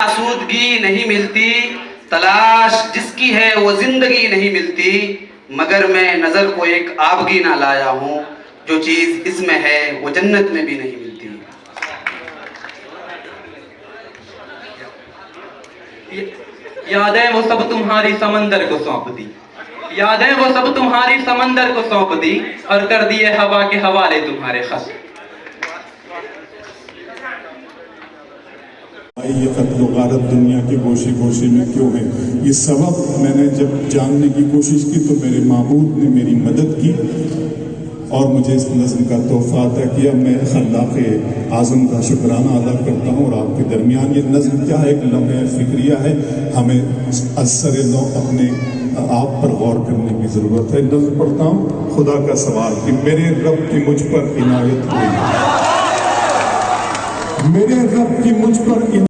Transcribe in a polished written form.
आसूदगी नहीं मिलती, तलाश जिसकी है वो जिंदगी नहीं मिलती, मगर मैं नजर को एक आबगी ना लाया हूँ, जो चीज इसमें है वो जन्नत में भी नहीं मिलती। यादें वो सब तुम्हारी समंदर को सौंप दी, यादें वो सब तुम्हारी समंदर को सौंप दी, और कर दिए हवा के हवाले तुम्हारे खत। ये कत्ल गारत दुनिया के गोशे गोशे में क्यों है, ये सबब मैंने जब जानने की कोशिश की तो मेरे माबूद ने मेरी मदद की और मुझे इस नज़्म का तोहफा अता किया। मैं खल्लाक़े आज़म का शुक्राना अदा करता हूँ। और आपके दरमियान ये नज़्म क्या है, एक लम्हे फ़िक्रिया है, हमें असर नौ अपने आप पर गौर करने की ज़रूरत है। नज़्म पढ़ता हूँ। खुदा का सवाल कि मेरे रब की मुझ पर इनायत हुई, मेरे रब की मुझ पर